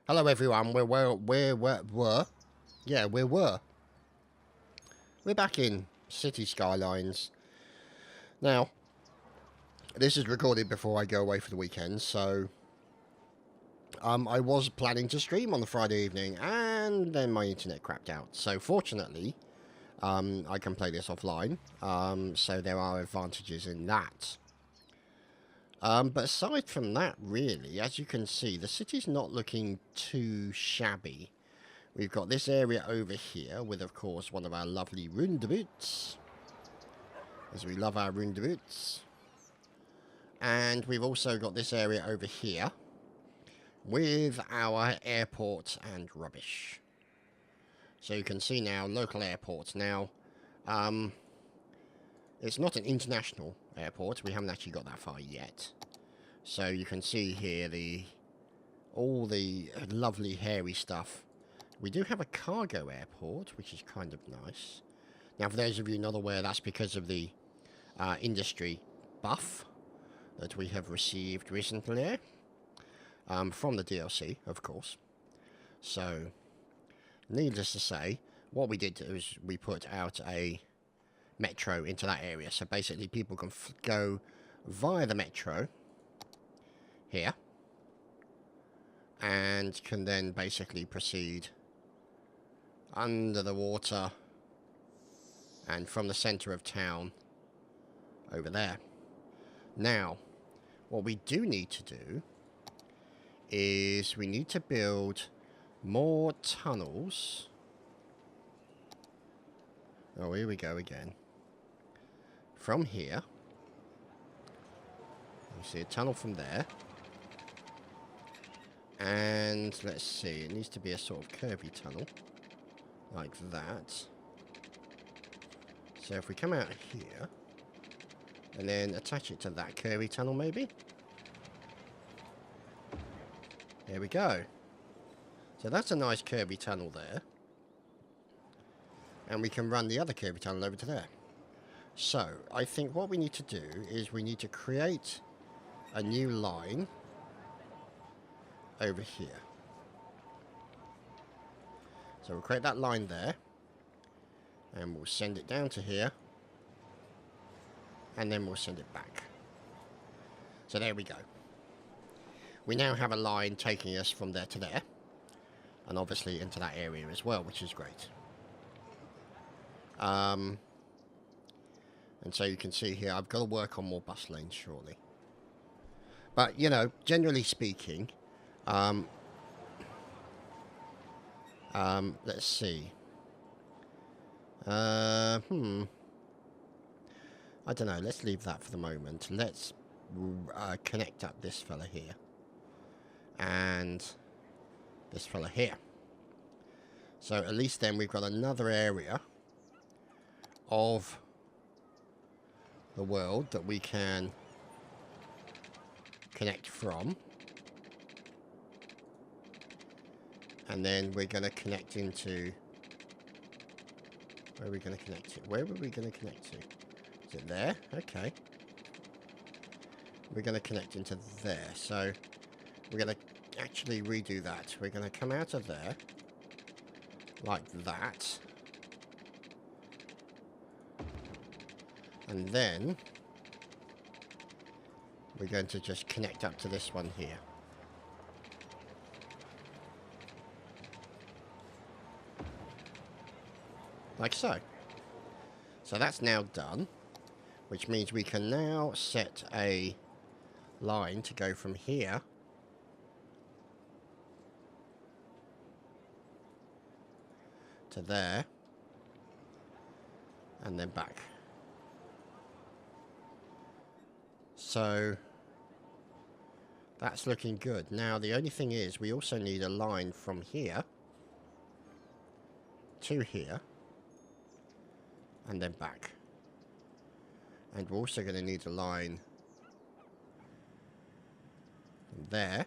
Hello everyone, we're back in City Skylines. Now, this is recorded before I go away for the weekend, so I was planning to stream on the Friday evening, and then my internet crapped out. So fortunately, I can play this offline, so there are advantages in that. But aside from that, really, as you can see, the city's not looking too shabby. We've got this area over here with, of course, one of our lovely roundabouts, as we love our roundabouts. And we've also got this area over here with our airport and rubbish. So you can see now, local airports. Now, it's not an international airport. We haven't actually got that far yet. So you can see here all the lovely hairy stuff. We do have a cargo airport, which is kind of nice. Now, for those of you not aware, that's because of the industry buff that we have received recently. From the DLC, of course. So, needless to say, what we did is we put out a metro into that area. So basically, people can go via the metro here. And can then basically proceed under the water and from the centre of town over there. Now, what we do need to do is we need to build more tunnels. Oh, here we go again. From here, you see a tunnel from there. And let's see, it needs to be a sort of curvy tunnel. Like that. So if we come out here and then attach it to that curvy tunnel, maybe. There we go. So that's a nice curvy tunnel there. And we can run the other curvy tunnel over to there. So I think what we need to do is we need to create a new line over here. So we'll create that line there, and we'll send it down to here, and then we'll send it back. So there we go. We now have a line taking us from there to there, and obviously into that area as well, which is great. And so you can see here, I've got to work on more bus lanes shortly. But, you know, generally speaking, let's see. I don't know. Let's leave that for the moment. Let's connect up this fella here. And this fella here. So at least then we've got another area of the world that we can connect from. And then we're going to connect into... Where are we going to connect to? Where were we going to connect to? Is it there? Okay. We're going to connect into there. So we're going to actually redo that. We're going to come out of there. Like that. And then we're going to just connect up to this one here. Like so. So that's now done, which means we can now set a line to go from here to there and then back. So that's looking good. Now the only thing is we also need a line from here to here and then back. And we're also going to need a line from there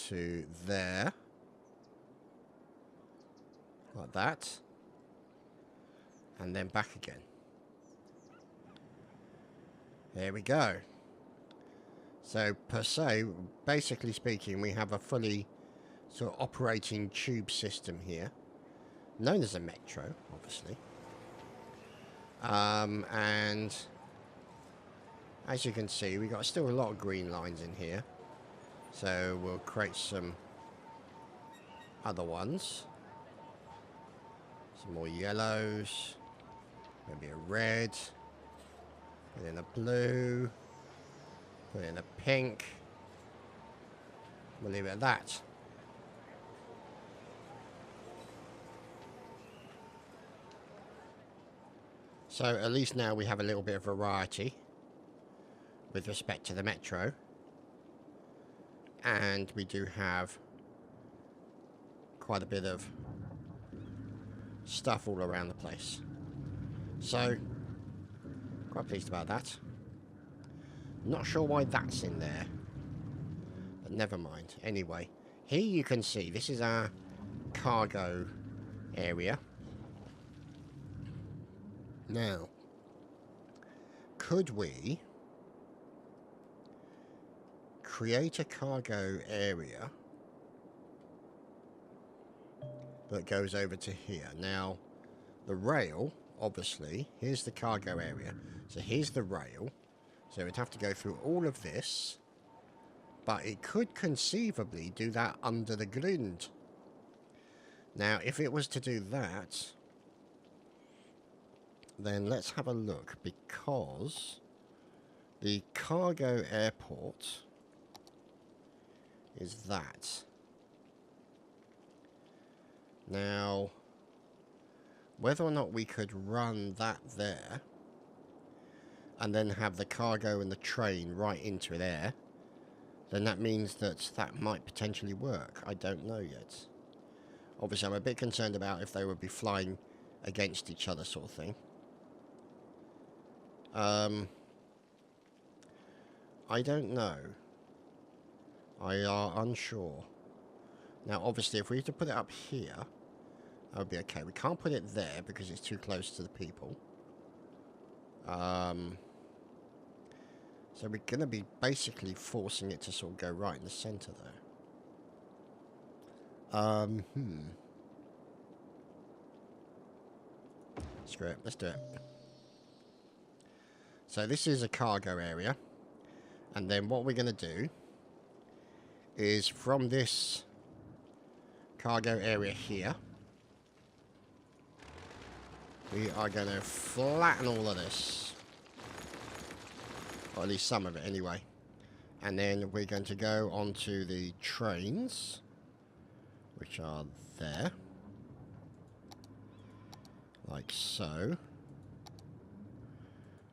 to there, like that, and then back again. There we go. So, per se, basically speaking, we have a fully sort of operating tube system here, known as a metro, obviously. And as you can see, we've got still a lot of green lines in here. So we'll create some other ones. Some more yellows. Maybe a red. Put in a blue. Put in a pink. We'll leave it at that. So at least now we have a little bit of variety with respect to the metro. And we do have quite a bit of stuff all around the place. So, quite pleased about that. Not sure why that's in there. But never mind. Anyway, here you can see this is our cargo area. Now, could we create a cargo area that goes over to here? Now, the rail, obviously, here's the cargo area. So here's the rail. So it'd have to go through all of this. But it could conceivably do that under the ground. Now, if it was to do that, then let's have a look, because the cargo airport is that. Now, whether or not we could run that there and then have the cargo and the train right into there, then that means that that might potentially work. I don't know yet. Obviously, I'm a bit concerned about if they would be flying against each other, sort of thing. I don't know. I are unsure. Now, obviously, if we were to put it up here, that would be okay. We can't put it there because it's too close to the people. So we're going to be basically forcing it to sort of go right in the centre there. Screw it. Let's do it. So this is a cargo area. And then what we're going to do is from this cargo area here, we are going to flatten all of this. Or at least some of it anyway. And then we're going to go onto the trains, which are there. Like so.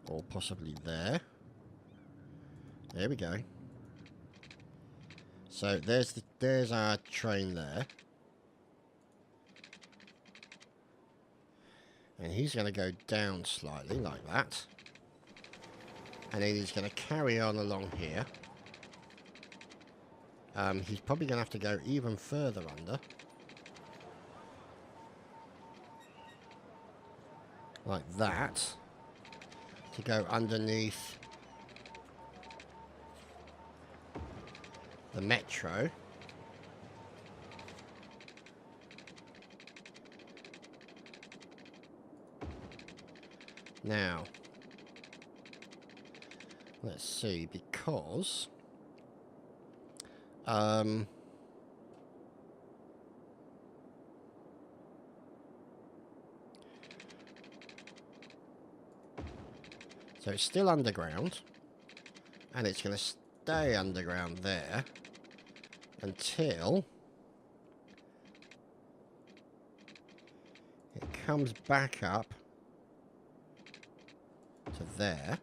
Or possibly there. There we go. So there's our train there. And he's going to go down slightly like that. And then he's going to carry on along here. He's probably going to have to go even further under. Like that. To go underneath the metro. Now, let's see, because so it's still underground, and it's going to stay underground there until it comes back up to there.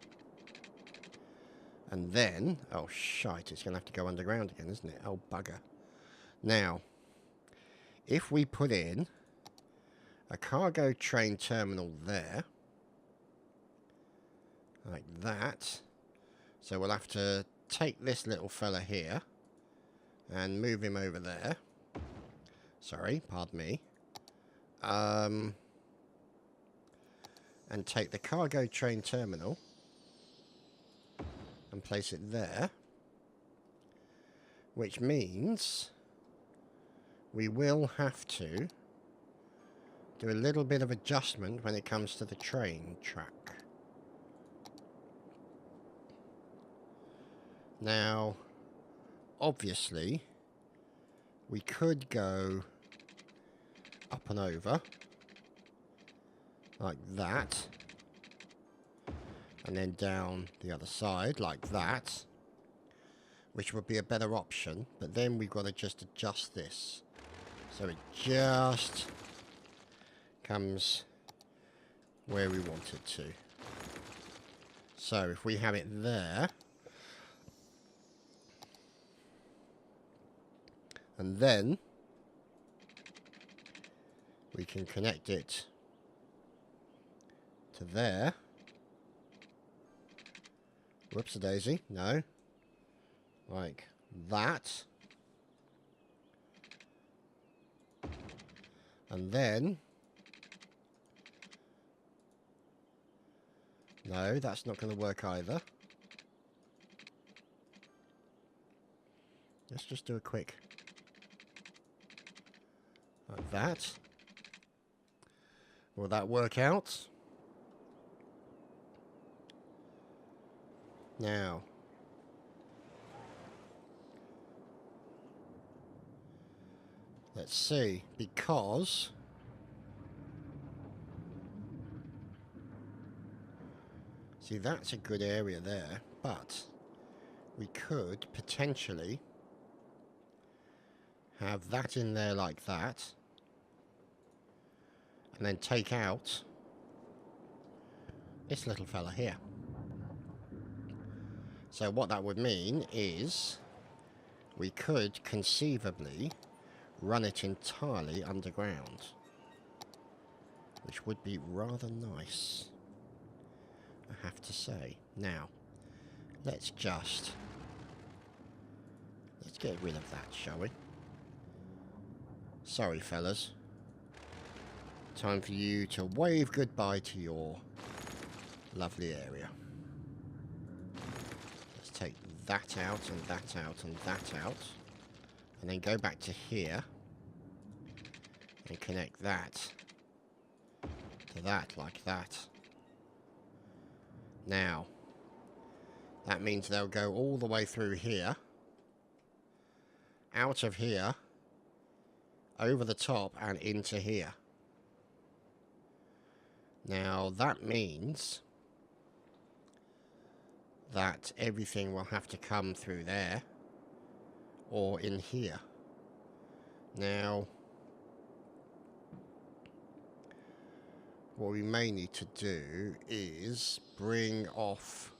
And then, oh shite, it's going to have to go underground again, isn't it? Oh bugger. Now, if we put in a cargo train terminal there, like that, so we'll have to take this little fella here and move him over there. Sorry, pardon me. And take the cargo train terminal and place it there. which means we will have to do a little bit of adjustment when it comes to the train track. Now, obviously, we could go up and over like that, and then down the other side like that, which would be a better option, but then we've got to just adjust this so it just comes where we want it to. So if we have it there, and then we can connect it to there. Whoops-a-daisy, no. Like that. And then, no, that's not going to work either. Let's just do a quick, like that. Will that work out? Now, let's see, because see, that's a good area there, but we could potentially have that in there like that, and then take out this little fella here. So what that would mean is we could conceivably run it entirely underground, which would be rather nice, I have to say. Now, let's get rid of that, shall we? Sorry, fellas. Time for you to wave goodbye to your lovely area. Let's take that out, and that out, and that out. And then go back to here. And connect that to that, like that. Now, that means they'll go all the way through here. Out of here. Over the top, and into here. Now, that means that everything will have to come through there, or in here. Now, what we may need to do is bring off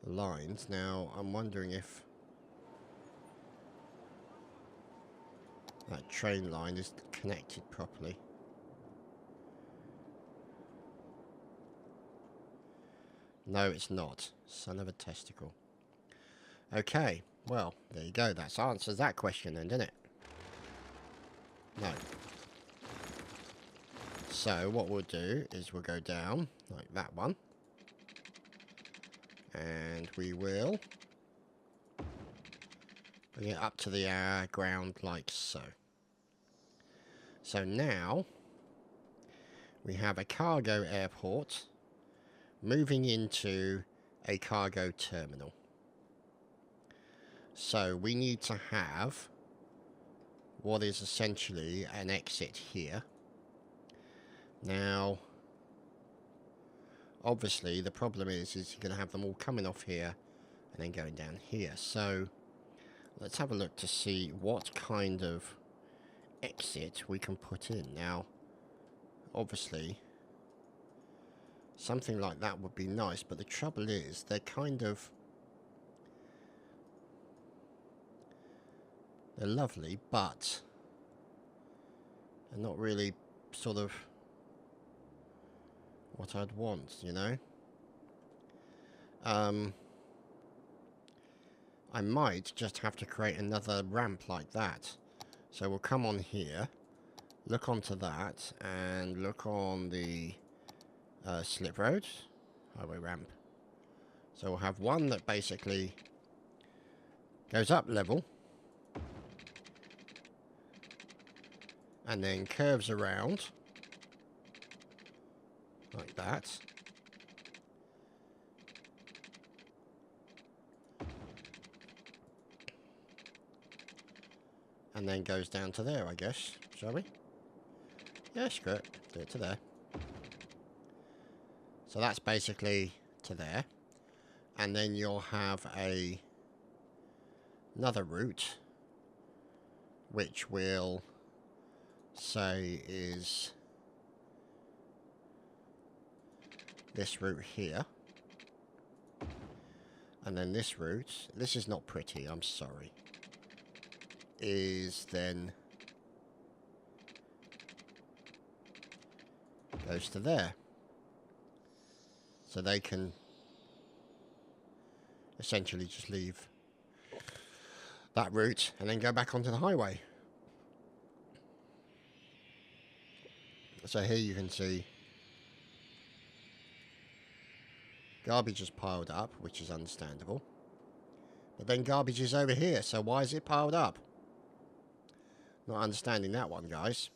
the lines. Now, I'm wondering if that train line is connected properly. No, it's not. Son of a testicle. Okay, well, there you go. That answers that question then, didn't it? No. So, what we'll do is we'll go down, like that one. And we will bring it up to the ground like so. So now, we have a cargo airport moving into a cargo terminal. So we need to have what is essentially an exit here. Now, obviously the problem is you're going to have them all coming off here and then going down here. So let's have a look to see what kind of exit we can put in. Now, obviously something like that would be nice, but the trouble is they're lovely, but they're not really sort of what I'd want, you know. I might just have to create another ramp like that. So we'll come on here, look onto that, and look on the slip road, highway ramp. So we'll have one that basically goes up level and then curves around like that. And then goes down to there, I guess. Shall we? Yeah, screw it. Do it to there. So that's basically to there. And then you'll have another route, which will say is this route here. And then this route, this is not pretty, I'm sorry, is then goes to there. So they can essentially just leave that route and then go back onto the highway. So here you can see garbage is piled up, which is understandable. But then garbage is over here, so why is it piled up? Not understanding that one, guys.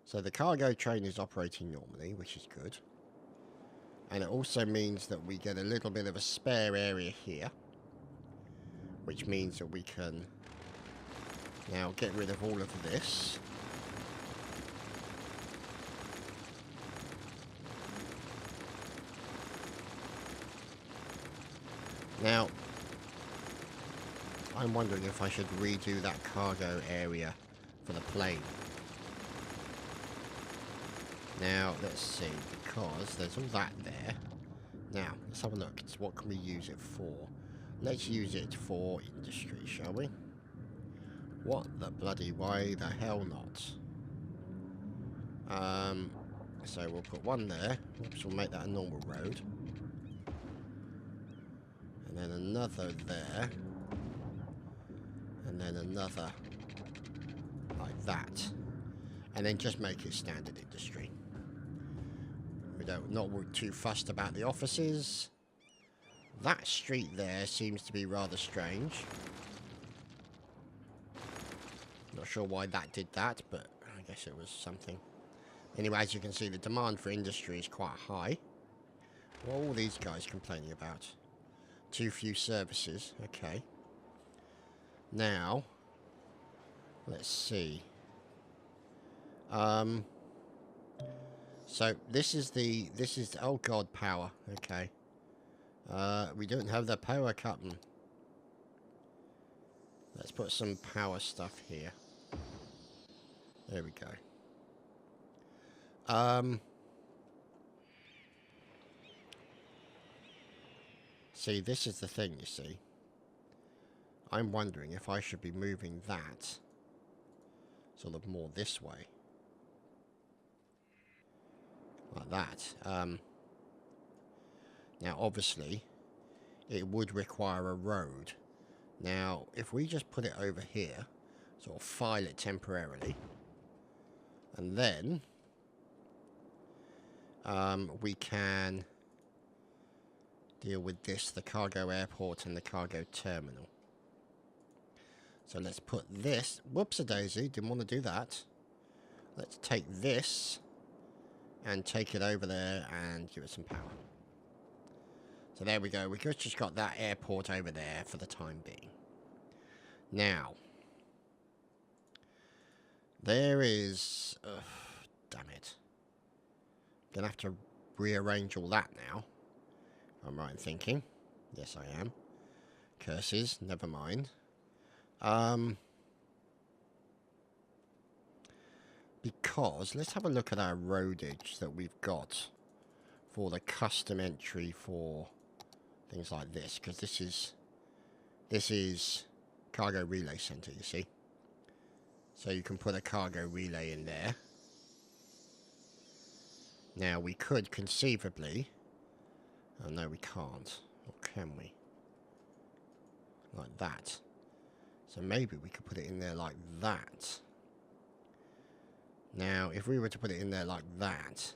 So the cargo train is operating normally, which is good. And it also means that we get a little bit of a spare area here, which means that we can now get rid of all of this. Now, I'm wondering if I should redo that cargo area for the plane. Now, let's see, because there's all that there. Now, let's have a look. So what can we use it for? Let's use it for industry, shall we? What the bloody way the hell not? So we'll put one there. Oops, we'll make that a normal road. And then another there. And then another like that. And then just make it standard industry. We don't not too fussed about the offices. That street there seems to be rather strange. Not sure why that did that, but I guess it was something. Anyway, as you can see, the demand for industry is quite high. What are all these guys complaining about? Too few services. Okay. Now, let's see. So this is oh god, power. Okay. We don't have the power button. Let's put some power stuff here. There we go. See, this is the thing, you see. I'm wondering if I should be moving that sort of more this way. Like that. Now, obviously, it would require a road. Now, if we just put it over here, sort of file it temporarily, and then we can deal with this, the cargo airport and the cargo terminal. So let's put this, whoops-a-daisy, didn't want to do that. Let's take this and take it over there and give it some power. So there we go, we've just got that airport over there for the time being. Now, there is, damn it. Gonna have to rearrange all that now. I'm right in thinking. Yes, I am. Curses, never mind. Because, let's have a look at our roadage that we've got for the custom entry for things like this, because this is cargo relay center, you see. So you can put a cargo relay in there. Now we could conceivably, oh no we can't, or can we? Like that. So maybe we could put it in there like that. Now, if we were to put it in there like that,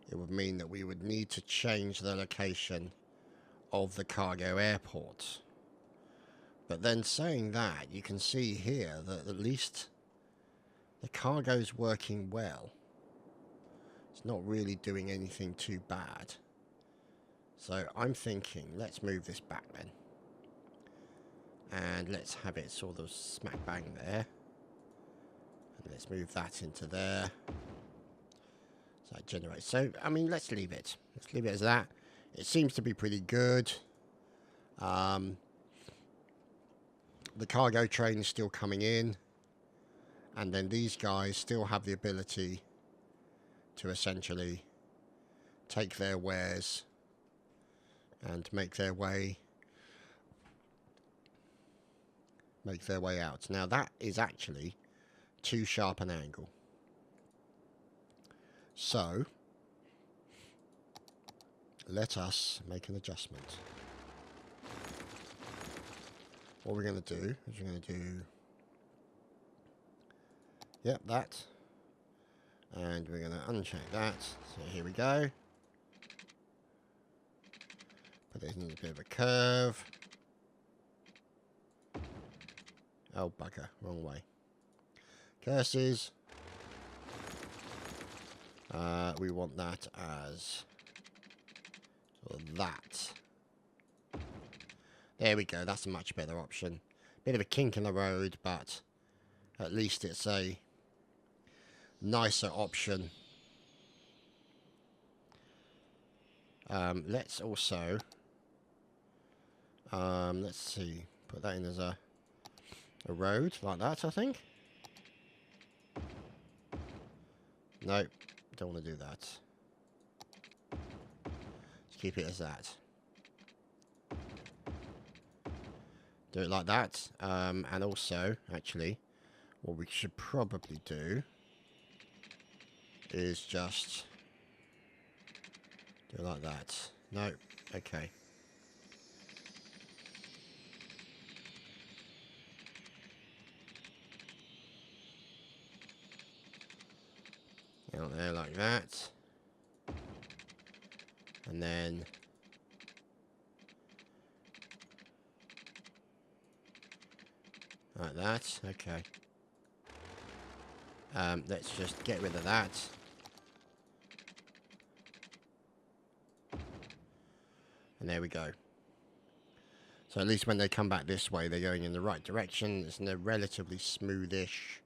it would mean that we would need to change the location of the cargo airport. But then saying that, you can see here that at least the cargo's working well. It's not really doing anything too bad. So I'm thinking, let's move this back then. And let's have it sort of smack bang there. And let's move that into there. So that generates. So, I mean, let's leave it. Let's leave it as that. It seems to be pretty good. The cargo train is still coming in. And then these guys still have the ability to essentially take their wares and make their way out. Now that is actually too sharp an angle. So let us make an adjustment. What we're going to do is we're going to do, yep, that. And we're going to uncheck that. So here we go. Put this in a bit of a curve. Oh, bugger. Wrong way. Curses. We want that as sort of that. There we go. That's a much better option. Bit of a kink in the road, but at least it's a nicer option. Let's also let's see, put that in as a road like that, I think. Nope, don't want to do that. Let's keep it as that. Do it like that. And also, actually, what we should probably do is just do it like that. No, okay. Out there like that. And then like that, okay. Let's just get rid of that. And there we go. So at least when they come back this way, they're going in the right direction. It's in a relatively smoothish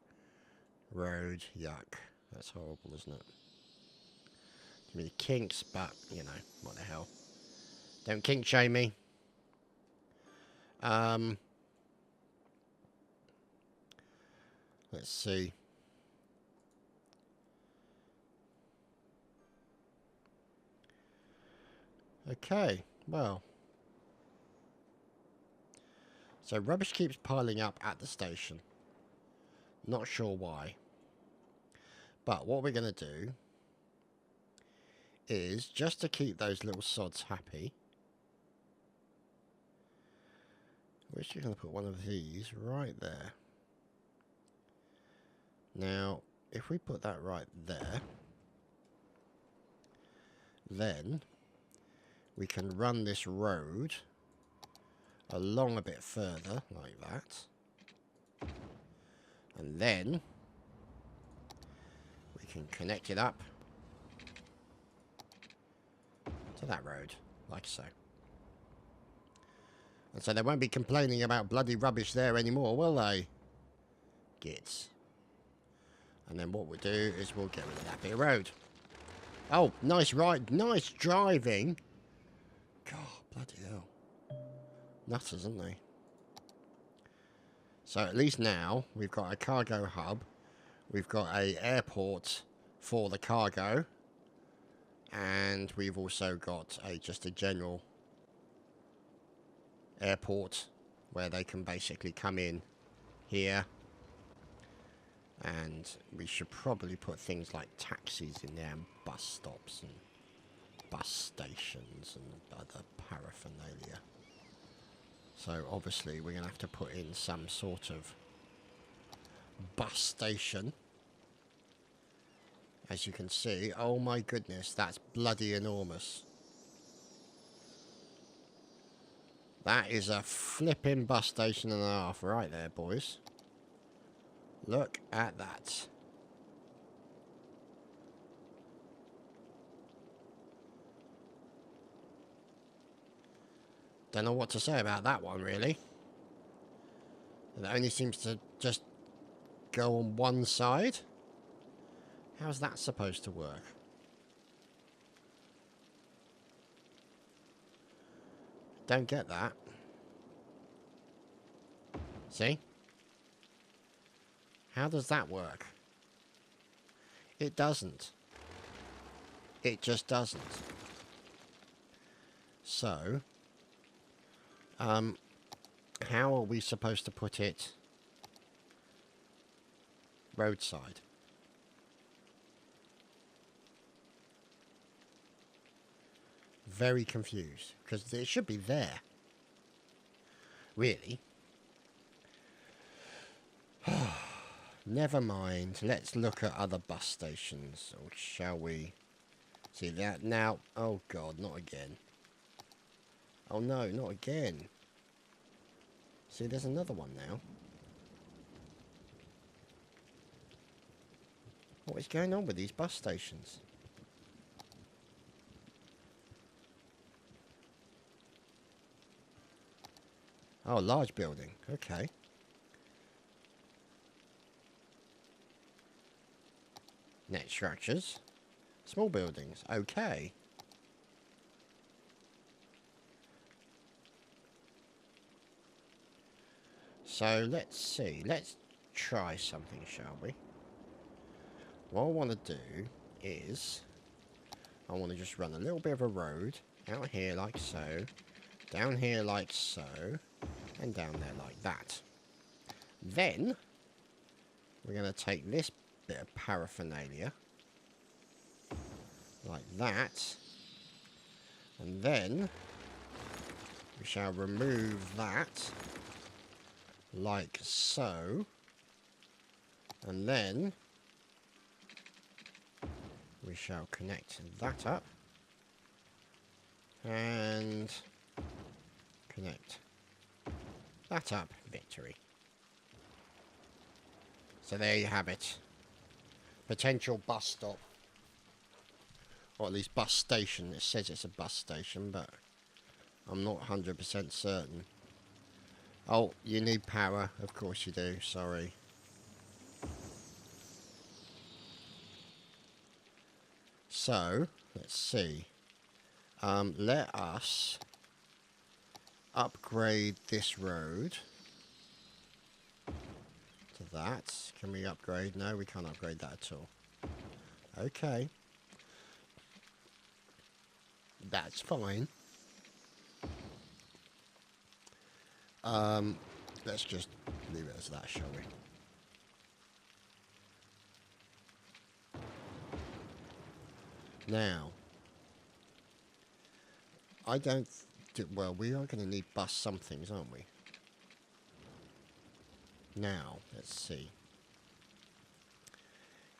road. Yuck. That's horrible, isn't it? Give me the kinks, but, you know, what the hell. Don't kink shame me. Let's see. Okay, well. So rubbish keeps piling up at the station. Not sure why. But what we're going to do is, just to keep those little sods happy, we're actually going to put one of these right there. Now, if we put that right there, then we can run this road along a bit further, like that. And then we can connect it up to that road, like so. And so they won't be complaining about bloody rubbish there anymore, will they? Gits. And then what we'll do is we'll get rid of that bit of road. Oh, nice ride, nice driving. God, bloody hell. Nutters, aren't they? So at least now we've got a cargo hub. We've got a airport for the cargo. And we've also got just a general airport where they can basically come in here. And we should probably put things like taxis in there and bus stops and bus stations and other paraphernalia. So obviously we're going to have to put in some sort of bus station As you can see, oh my goodness, that's bloody enormous. That is a flipping bus station and a half right there, boys. Look at that. Don't know what to say about that one, really. It only seems to just go on one side. How's that supposed to work? Don't get that. See? How does that work? It doesn't. It just doesn't. So, how are we supposed to put it roadside? Very confused, because it should be there. Really? Never mind. Let's look at other bus stations, or shall we? See that now? Oh God, not again. Oh no, not again. See, there's another one now. What is going on with these bus stations? Oh, large building. Okay. Net structures. Small buildings. Okay. So, let's see. Let's try something, shall we? What I want to do is, I want to just run a little bit of a road out here like so, down here like so, and down there like that. Then, we're going to take this bit of paraphernalia, like that, and then we shall remove that, like so, and then we shall connect that up, and connect that up. Victory. So there you have it. Potential bus stop. Or at least bus station. It says it's a bus station, but I'm not 100% certain. Oh, you need power. Of course you do. Sorry. So, let's see. Let us upgrade this road to that. Can we upgrade? No, we can't upgrade that at all. Okay. That's fine. Let's just leave it as that, shall we? Now, I don't... well, we are going to need bus somethings, aren't we? Now, let's see.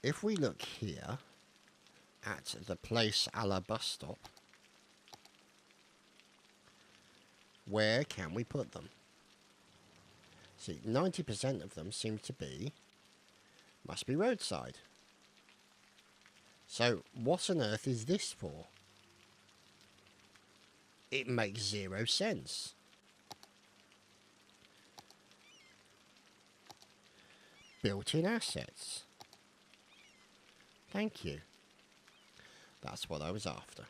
If we look here at the place a la bus stop, where can we put them? See, 90% of them seem to be, must be roadside. So, what on earth is this for? It makes zero sense. Built-in assets. Thank you. That's what I was after.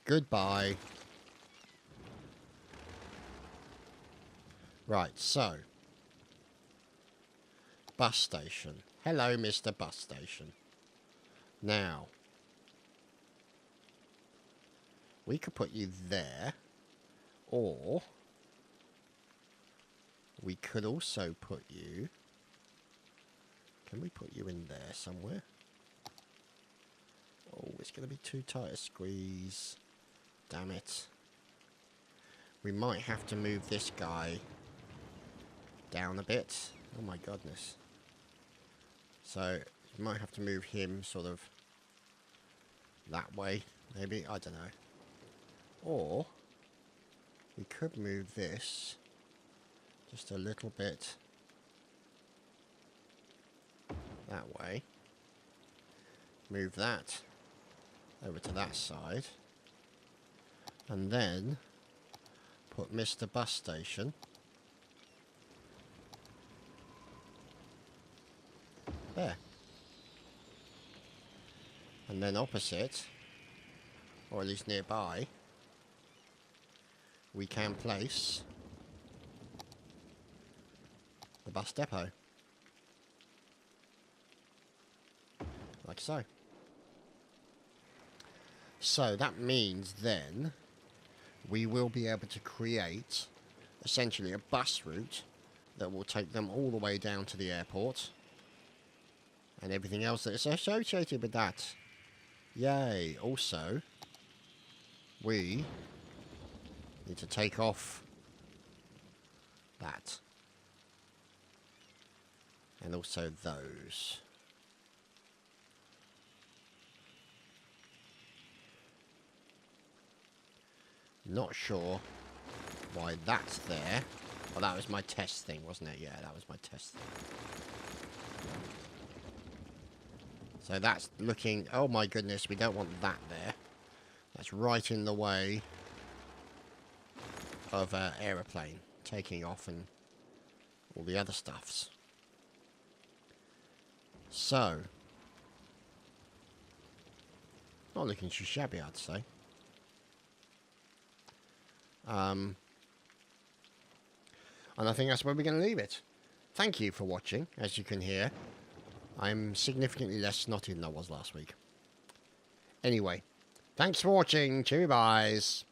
Goodbye. Right, so. Bus station. Hello, Mr. Bus Station. Now. We could put you there. Or. We could also put you... Can we put you in there somewhere? Oh, it's going to be too tight a squeeze. Damn it. We might have to move this guy down a bit. Oh my goodness. So, you might have to move him sort of that way, maybe, I don't know. Or, we could move this just a little bit that way. Move that over to that side. And then put Mr. Bus Station there. And then opposite, or at least nearby, we can place the bus depot. Like so. So that means then we will be able to create essentially a bus route that will take them all the way down to the airport and everything else that is associated with that. Yay. Also, we need to take off that. And also those. Not sure why that's there. Oh, that was my test thing, wasn't it? Yeah, that was my test thing. So that's looking... Oh my goodness, we don't want that there. That's right in the way of an aeroplane taking off and all the other stuffs. So, not looking too shabby, I'd say. And I think that's where we're going to leave it. Thank you for watching. As you can hear, I'm significantly less snotty than I was last week. Anyway, thanks for watching. Cheerio, guys.